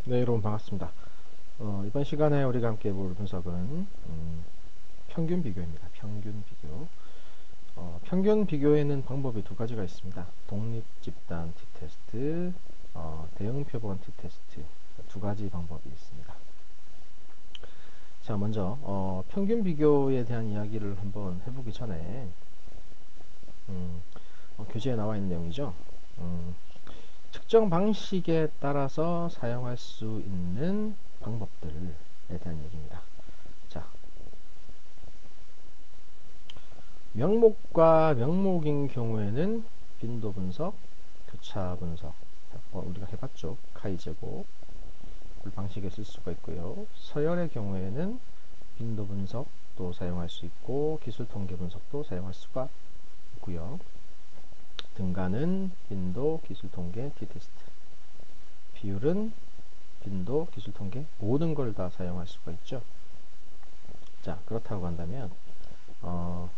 네, 여러분 반갑습니다. 이번 시간에 우리가 함께 볼 분석은 평균 비교입니다. 평균 비교. 평균 비교에는 방법이 두 가지가 있습니다. 독립 집단 t-테스트, 대응 표본 t-테스트 두 가지 방법이 있습니다. 자, 먼저 평균 비교에 대한 이야기를 한번 해보기 전에 교재에 나와 있는 내용이죠. 특정 방식에 따라서 사용할 수 있는 방법들에 대한 얘기입니다. 자, 명목과 명목인 경우에는 빈도 분석, 교차 분석, 우리가 해봤죠. 카이 제곱 방식에 쓸 수가 있고요. 서열의 경우에는 빈도 분석도 사용할 수 있고 기술 통계 분석도 사용할 수가 있고요. 등가는 빈도, 기술 통계, t-테스트. 비율은 빈도, 기술 통계 모든 걸 다 사용할 수가 있죠. 자, 그렇다고 한다면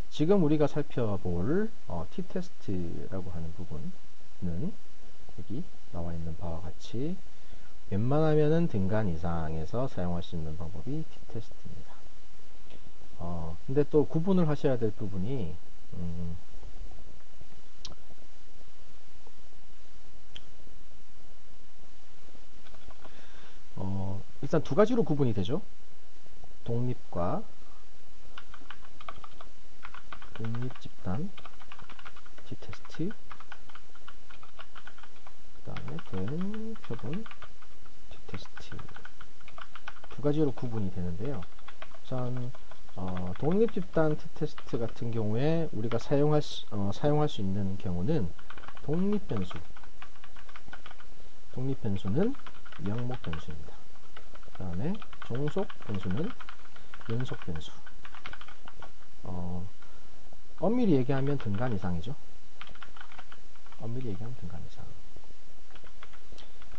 지금 우리가 살펴볼 t-테스트라고 하는 부분은 여기 나와 있는 바와 같이 웬만하면은 등간 이상에서 사용할 수 있는 방법이 t-테스트입니다. 근데 또 구분을 하셔야 될 부분이 일단 두 가지로 구분이 되죠. 독립과 독립 집단 t-테스트, 그 다음에 대응 표본 t-테스트 두 가지로 구분이 되는데요. 우선 독립 집단 t-테스트 같은 경우에 우리가 사용할 수 있는 경우는 독립 변수는 명목 변수입니다. 그 다음에 종속 변수는 연속 변수. 엄밀히 얘기하면 등간 이상이죠. 엄밀히 얘기하면 등간 이상.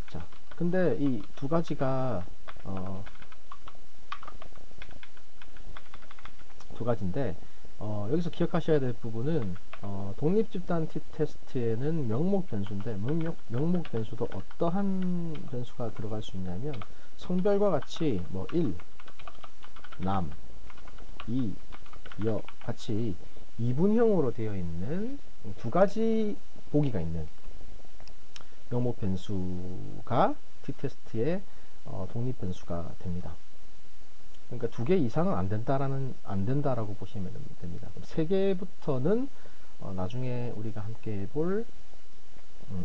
자, 근데 이 두 가지가 두 가지인데 여기서 기억하셔야 될 부분은 독립 집단 t-테스트에는 명목 변수인데 명목 변수도 어떠한 변수가 들어갈 수 있냐면 성별과 같이 뭐 1, 남, 2, 여 같이 이분형으로 되어 있는 두 가지 보기가 있는 명목 변수가 t-테스트의 독립 변수가 됩니다. 그러니까 두 개 이상은 안 된다라고 보시면 됩니다. 그럼 세 개부터는 나중에 우리가 함께 해볼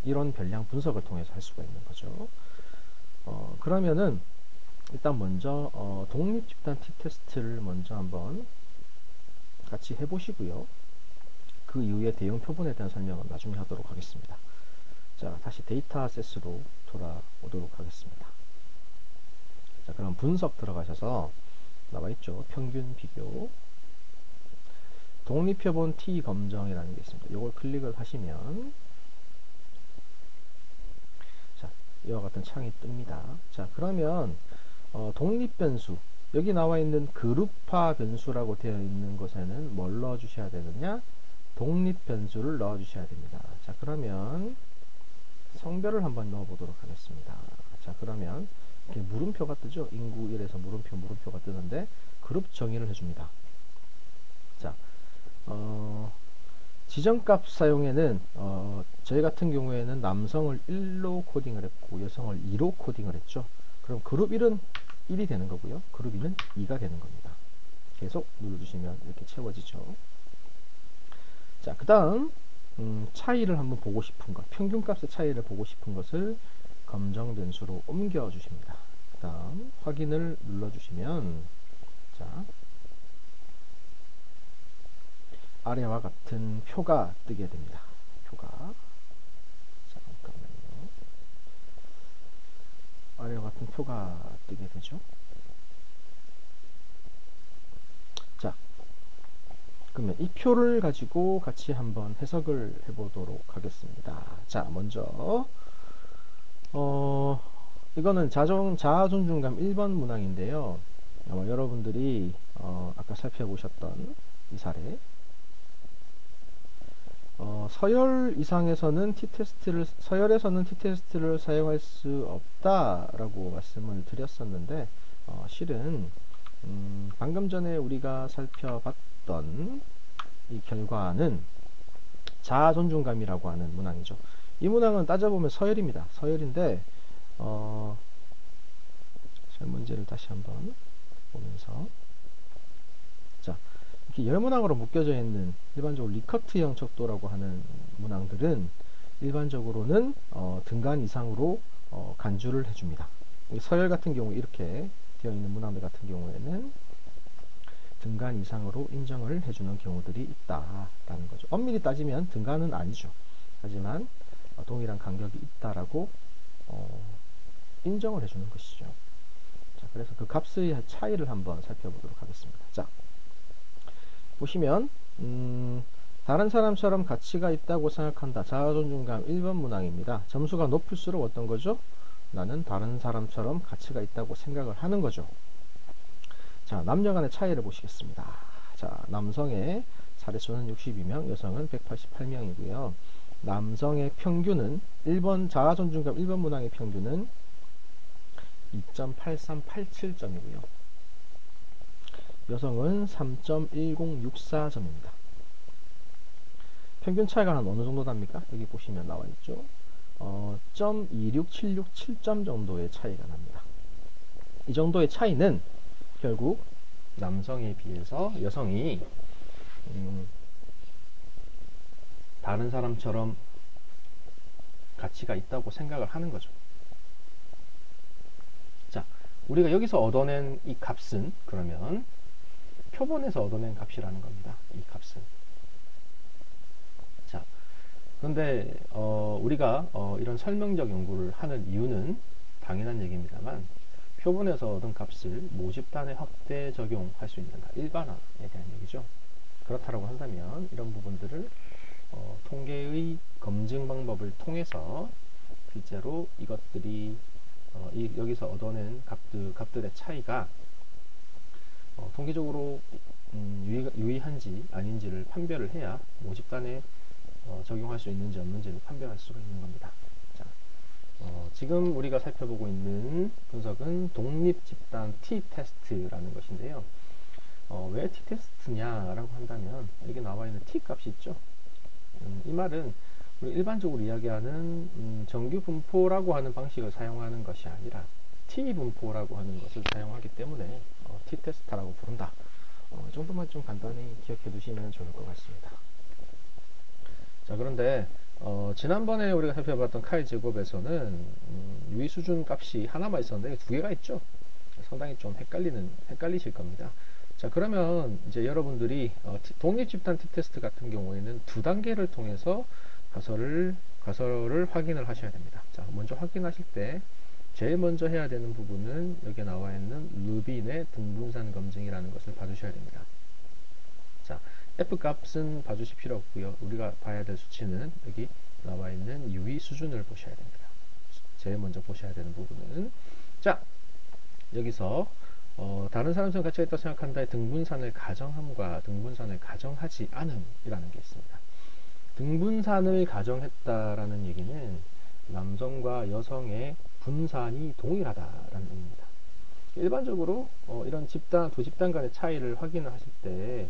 이론 변량 분석을 통해서 할 수가 있는 거죠. 그러면은 일단 먼저 독립 집단 t-테스트를 먼저 한번 같이 해보시고요. 그 이후에 대응 표본에 대한 설명은 나중에 하도록 하겠습니다. 자, 다시 데이터 셋으로 돌아오도록 하겠습니다. 자, 그럼 분석 들어가셔서 나와있죠. 평균 비교. 독립표본 T 검정이라는 게 있습니다. 이걸 클릭을 하시면 자, 이와 같은 창이 뜹니다. 자, 그러면 독립변수 여기 나와 있는 그룹화 변수라고 되어 있는 것에는 뭘 넣어 주셔야 되느냐? 독립변수를 넣어 주셔야 됩니다. 자, 그러면 성별을 한번 넣어 보도록 하겠습니다. 자, 그러면 이렇게 물음표가 뜨죠. 인구 1에서 물음표가 뜨는데 그룹 정의를 해줍니다. 자, 지정값 사용에는 저희 같은 경우에는 남성을 1로 코딩을 했고 여성을 2로 코딩을 했죠. 그럼 그룹 1은 1이 되는 거고요. 그룹 2는 2가 되는 겁니다. 계속 눌러주시면 이렇게 채워지죠. 자, 그 다음 차이를 한번 보고 싶은 것, 평균값의 차이를 보고 싶은 것을 검정 변수로 옮겨 주십니다. 그 다음 확인을 눌러주시면 자, 아래와 같은 표가 뜨게 됩니다. 표가 잠깐만요. 아래와 같은 표가 뜨게 되죠. 자, 그러면 이 표를 가지고 같이 한번 해석을 해보도록 하겠습니다. 자, 먼저 이거는 자아존중감 1번 문항인데요. 아마 여러분들이 아까 살펴보셨던 이 사례 서열 이상에서는 서열에서는 t-테스트를 사용할 수 없다라고 말씀을 드렸었는데, 실은 방금 전에 우리가 살펴봤던 이 결과는 자아 존중감이라고 하는 문항이죠. 이 문항은 따져보면 서열입니다. 서열인데 문제를 다시 한번 보면서, 자, 이렇게 열문항으로 묶여져 있는 일반적으로 리커트형 척도라고 하는 문항들은 일반적으로는 등간 이상으로 간주를 해줍니다. 서열 같은 경우 이렇게 되어 있는 문항들 같은 경우에는 등간 이상으로 인정을 해주는 경우들이 있다라는 거죠. 엄밀히 따지면 등간은 아니죠. 하지만 동일한 간격이 있다라고 인정을 해주는 것이죠. 자, 그래서 그 값의 차이를 한번 살펴보도록 하겠습니다. 자, 보시면 다른 사람처럼 가치가 있다고 생각한다. 자아존중감 1번 문항입니다. 점수가 높을수록 어떤 거죠? 나는 다른 사람처럼 가치가 있다고 생각을 하는 거죠. 자, 남녀 간의 차이를 보시겠습니다. 자, 남성의 사례수는 62명, 여성은 188명이고요. 남성의 평균은 1번 자아존중감 1번 문항의 평균은 2.8387점이고요. 여성은 3.1064점입니다. 평균 차이가 한 어느 정도 납니까? 여기 보시면 나와 있죠. 0.26767점 정도의 차이가 납니다. 이 정도의 차이는 결국 남성에 비해서 여성이 다른 사람처럼 가치가 있다고 생각을 하는 거죠. 자, 우리가 여기서 얻어낸 이 값은 그러면 표본에서 얻어낸 값이라는 겁니다. 이 값은. 자, 그런데 우리가 이런 설명적 연구를 하는 이유는 당연한 얘기입니다만, 표본에서 얻은 값을 모집단에 확대 적용할 수 있는가, 일반화에 대한 얘기죠. 그렇다고 한다면 이런 부분들을 통계의 검증 방법을 통해서 실제로 이것들이 여기서 얻어낸 값들의 차이가 통계적으로 유의한지 아닌지를 판별을 해야 모집단에 적용할 수 있는지 없는지를 판별할 수가 있는 겁니다. 자, 지금 우리가 살펴보고 있는 분석은 독립집단 t-테스트라는 것인데요. 왜 t-테스트냐라고 한다면 여기 나와 있는 t-값이 있죠. 이 말은 우리 일반적으로 이야기하는 정규 분포라고 하는 방식을 사용하는 것이 아니라 t-분포라고 하는 것을 사용하기 때문에 t-테스트라고 부른다. 이 정도만 좀 간단히 기억해 두시면 좋을 것 같습니다. 자, 그런데 지난번에 우리가 살펴봤던 카이 제곱에서는 유의 수준 값이 하나만 있었는데 두 개가 있죠. 상당히 좀 헷갈리실 겁니다. 자, 그러면 이제 여러분들이 독립집단 t-테스트 같은 경우에는 두 단계를 통해서 가설을 확인을 하셔야 됩니다. 자, 먼저 확인하실 때 제일 먼저 해야 되는 부분은 여기에 나와 있는 루빈의 등분산 검증이라는 것을 봐주셔야 됩니다. 자, F값은 봐주실 필요 없고요. 우리가 봐야 될 수치는 여기 나와 있는 유의 수준을 보셔야 됩니다. 제일 먼저 보셔야 되는 부분은, 자, 여기서 다른 사람처럼 가치가 있다고 생각한다의 등분산을 가정함과 등분산을 가정하지 않음이라는 게 있습니다. 등분산을 가정했다라는 얘기는 남성과 여성의 분산이 동일하다라는 의미입니다. 일반적으로 이런 두 집단 간의 차이를 확인을 하실 때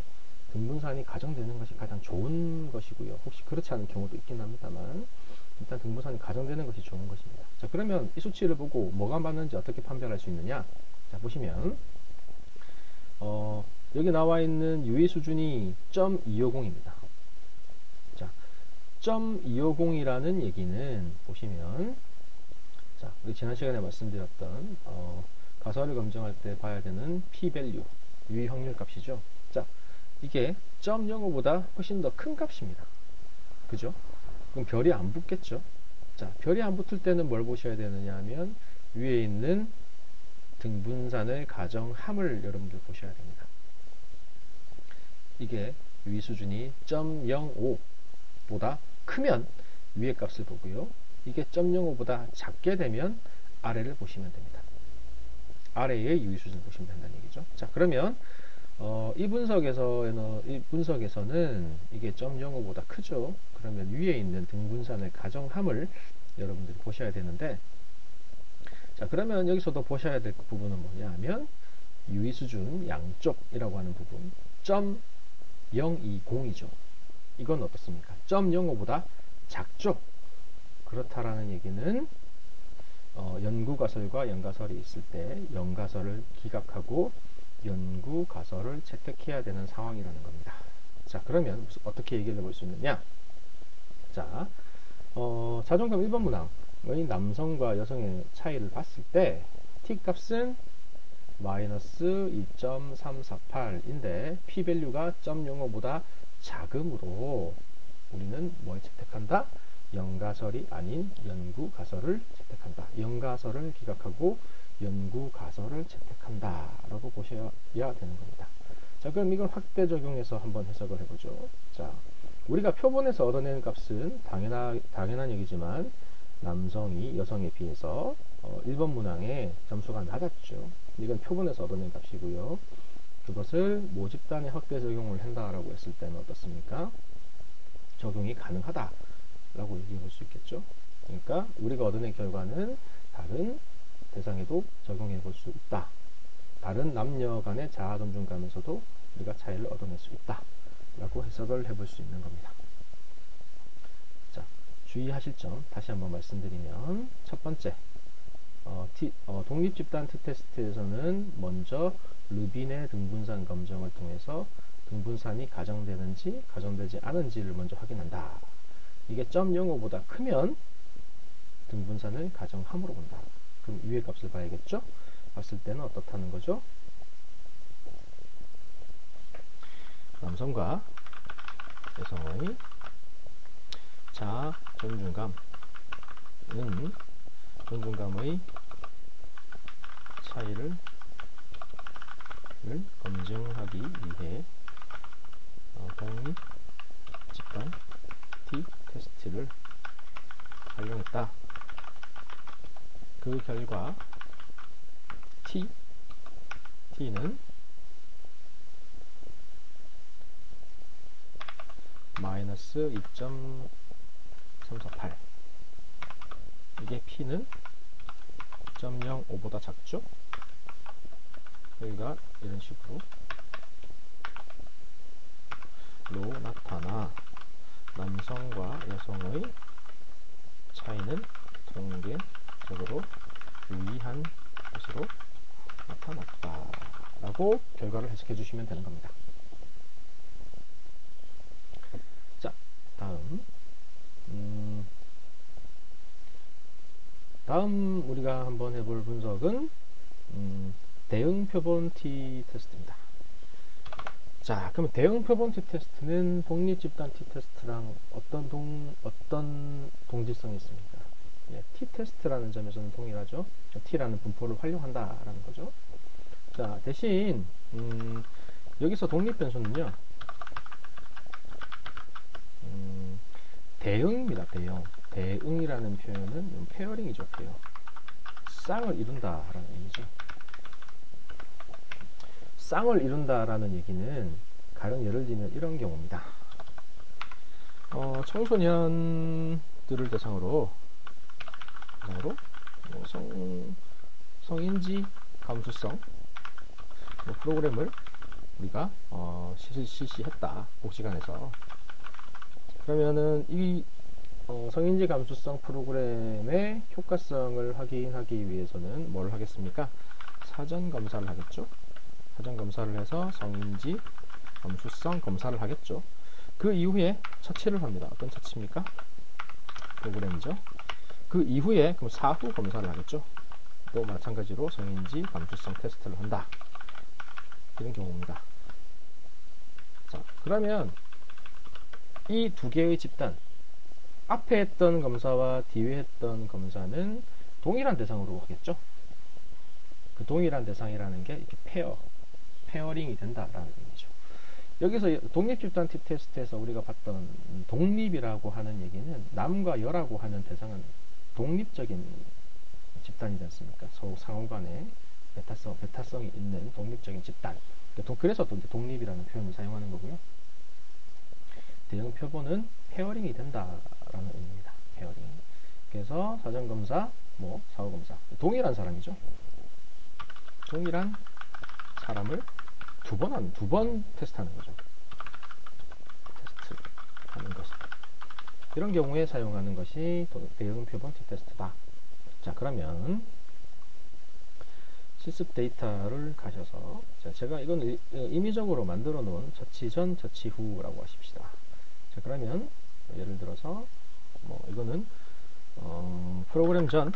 등분산이 가정되는 것이 가장 좋은 것이고요. 혹시 그렇지 않은 경우도 있긴 합니다만 일단 등분산이 가정되는 것이 좋은 것입니다. 자, 그러면 이 수치를 보고 뭐가 맞는지 어떻게 판별할 수 있느냐? 자, 보시면 여기 나와 있는 유의 수준이 0.250입니다. 자, 0.250이라는 얘기는 보시면, 자, 우리 지난 시간에 말씀드렸던 가설을 검증할 때 봐야 되는 p-value, 유의 확률 값이죠. 자, 이게 0.05보다 훨씬 더 큰 값입니다. 그죠? 그럼 별이 안 붙겠죠? 자, 별이 안 붙을 때는 뭘 보셔야 되느냐 하면 위에 있는 등분산을 가정함을 여러분들 보셔야 됩니다. 이게 유의 수준이 0.05보다 크면 위의 값을 보고요. 이게 0.05보다 작게 되면 아래를 보시면 됩니다. 아래의 유의 수준을 보시면 된다는 얘기죠. 자, 그러면 이 분석에서는 이게 0.05보다 크죠. 그러면 위에 있는 등분산의 가정함을 여러분들이 보셔야 되는데, 자, 그러면 여기서도 보셔야 될 부분은 뭐냐 하면 유의수준 양쪽이라고 하는 부분 0.020이죠. 이건 어떻습니까? 0.05보다 작죠. 그렇다라는 얘기는 연구가설과 연가설이 있을 때 연가설을 기각하고 연구가설을 채택해야 되는 상황이라는 겁니다. 자, 그러면 어떻게 얘기를 해볼 수 있느냐? 자, 자존감 1번 문항의 남성과 여성의 차이를 봤을 때 T값은 마이너스 2.348인데 P밸류가 0.05보다 작으므로 우리는 뭘 채택한다? 연가설이 아닌 연구가설을 채택한다. 연가설을 기각하고 연구가설을 채택한다 라고 보셔야 되는 겁니다. 자, 그럼 이걸 확대 적용해서 한번 해석을 해보죠. 자, 우리가 표본에서 얻어내는 값은 당연한 얘기지만 남성이 여성에 비해서 1번 문항의 점수가 낮았죠. 이건 표본에서 얻어낸 값이고요. 그것을 모집단에 확대 적용을 한다라고 했을 때는 어떻습니까? 적용이 가능하다 라고 얘기해 볼 수 있겠죠. 그러니까 우리가 얻어낸 결과는 다른 대상에도 적용해 볼 수 있다. 다른 남녀 간의 자아 존중감에서도 우리가 차이를 얻어낼 수 있다 라고 해석을 해볼 수 있는 겁니다. 자, 주의하실 점 다시 한번 말씀드리면, 첫 번째, 독립집단 T테스트에서는 먼저 르빈의 등분산 검정을 통해서 등분산이 가정되는지 가정되지 않은지를 먼저 확인한다. 이게 0.05보다 크면 등분산을 가정함으로 본다. 그럼 위의 값을 봐야겠죠? 봤을 때는 어떻다는 거죠? 남성과 여성의 자아 존중감의 차이를 검증하기 위해 독립 집단 T테스트를 활용했다. 그 결과 T는 마이너스 2.348, 이게 P는 0.05보다 작죠? 여기가 이런 식으로 나타나 남성과 여성의 차이는 통계적으로 유의한 것으로 나타났다 라고 결과를 해석해 주시면 되는 겁니다. 자, 다음 우리가 한번 해볼 분석은 대응 표본 T테스트입니다. 자, 그럼 대응 표본 T테스트는 독립 집단 T테스트랑 어떤 동질성이 있습니까? 네, T테스트라는 점에서는 동일하죠. T라는 분포를 활용한다라는 거죠. 자, 대신 여기서 독립 변수는요, 대응입니다. 대응이라는 표현은 페어링이죠. 쌍을 이룬다라는 얘기죠. 쌍을 이룬다라는 얘기는 가령 예를 들면 이런 경우입니다. 청소년들을 대상으로 성인지 감수성 프로그램을 우리가 실시했다, 복지관에서. 그러면은 이 성인지 감수성 프로그램의 효과성을 확인하기 위해서는 뭘 하겠습니까? 사전 검사를 하겠죠. 사전 검사를 해서 성인지 감수성 검사를 하겠죠. 그 이후에 처치를 합니다. 어떤 처치입니까? 프로그램이죠. 그 이후에 그럼 사후 검사를 하겠죠. 또 마찬가지로 성인지 감수성 테스트를 한다. 이런 경우입니다. 자, 그러면 이 두 개의 집단, 앞에 했던 검사와 뒤에 했던 검사는 동일한 대상으로 하겠죠. 그 동일한 대상이라는 게 이렇게 페어링이 된다라는 의미죠. 여기서 독립집단 T테스트에서 우리가 봤던 독립이라고 하는 얘기는 남과 여라고 하는 대상은 독립적인 집단이지 않습니까? 서로 상호간에 베타성이 있는 독립적인 집단. 그래서 또 이제 독립이라는 표현을 사용하는 거고요. 대응 표본은 페어링이 된다라는 의미입니다. 페어링. 그래서 사전검사, 사후검사. 동일한 사람이죠. 동일한 사람을 두 번 테스트하는 거죠. 테스트하는 것이. 이런 경우에 사용하는 것이 대응 표본 t-테스트다. 자, 그러면 실습 데이터를 가셔서, 자, 제가 이건 임의적으로 만들어 놓은 처치 전, 처치 후라고 하십시다. 자, 그러면 예를 들어서 이거는 프로그램 전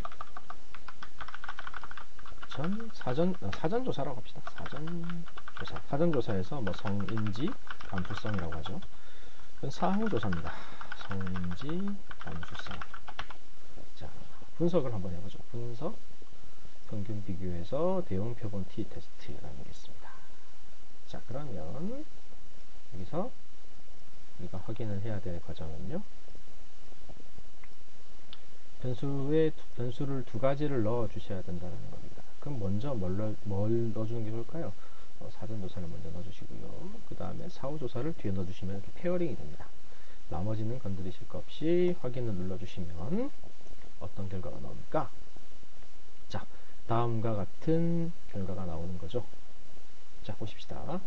사전조사라고 합시다. 사전조사에서 성인지 감수성이라고 하죠. 그건 사후조사입니다. 성인지 감수성. 자, 분석을 한번 해보죠. 분석, 평균 비교해서 대응 표본 t-테스트라는 게 있습니다. 자, 그러면 여기서 우리가 확인을 해야 될 과정은요, 변수를 두 가지를 넣어 주셔야 된다는 겁니다. 그럼 먼저 뭘 넣어주는 게 좋을까요? 사전조사를 먼저 넣어주시고요. 그 다음에 사후조사를 뒤에 넣어주시면 이렇게 페어링이 됩니다. 나머지는 건드리실 것 없이 확인을 눌러주시면 어떤 결과가 나옵니까? 자, 다음과 같은 결과가 나오는 거죠. 자, 보십시다.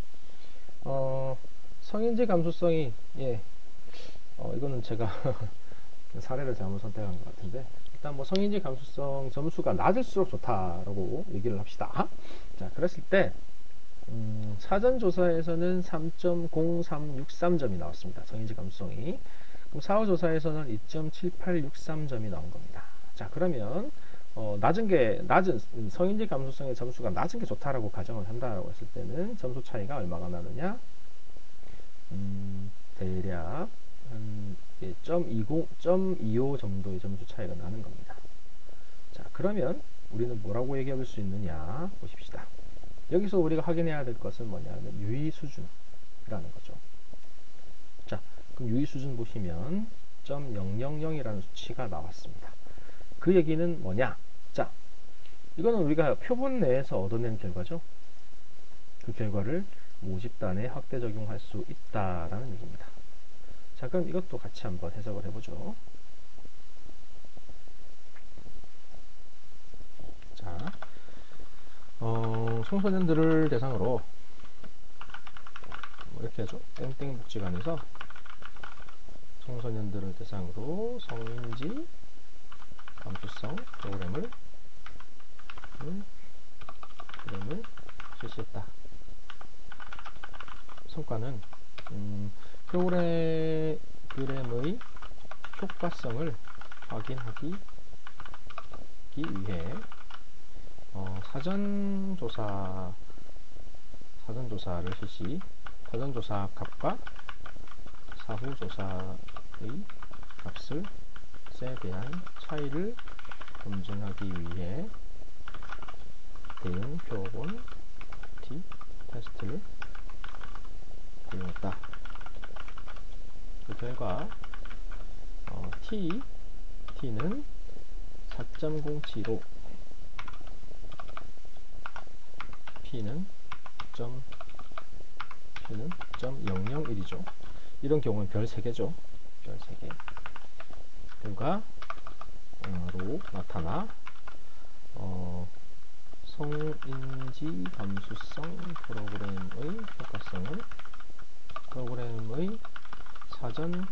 성인지 감수성이, 이거는 제가 사례를 잘못 선택한 것 같은데, 일단 성인지 감수성 점수가 낮을수록 좋다라고 얘기를 합시다. 자, 그랬을 때 사전조사에서는 3.0363점이 나왔습니다. 성인지 감수성이. 그럼 사후조사에서는 2.7863점이 나온 겁니다. 자, 그러면 낮은 성인지 감수성의 점수가 낮은 게 좋다라고 가정을 한다라고 했을 때는 점수 차이가 얼마가 나느냐? 대략 한 0.25 정도의 점수 차이가 나는 겁니다. 자, 그러면 우리는 뭐라고 얘기해 볼 수 있느냐 보십시다. 여기서 우리가 확인해야 될 것은 뭐냐면 유의 수준이라는 거죠. 자, 그럼 유의 수준 보시면 0.000이라는 수치가 나왔습니다. 그 얘기는 뭐냐? 자, 이거는 우리가 표본 내에서 얻어낸 결과죠. 그 결과를 모집단에 확대 적용할 수 있다라는 얘기입니다. 자, 그럼 이것도 같이 한번 해석을 해보죠. 자, 청소년들을 대상으로 이렇게 하죠. 땡땡 복지관에서 청소년들을 대상으로 성인지 감수성 프로그램을 실시했다. 성과는 프로그램의 효과성을 확인하기 위해 사전조사를 실시, 사전조사 값과 사후조사의 값에 대한 차이를 검증하기 위해 대응 표본 t-테스트를 이용했다. 그 결과 t는 4.075, p는 0.001이죠. 이런 경우는 별 3개죠. 별 3개. 결과로 나타나 성인지 감수성 프로그램의 효과성은 프로그램의 사전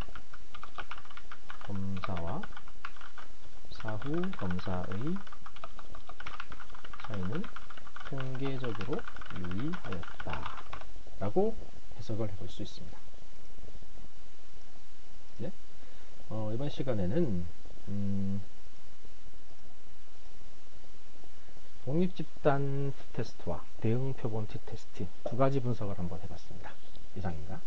검사와 사후 검사의 차이는 통계적으로 유의하였다 라고 해석을 해볼 수 있습니다. 네? 이번 시간에는 독립집단 t-테스트와 대응 표본 t-테스트 두 가지 분석을 한번 해봤습니다. 이상입니다.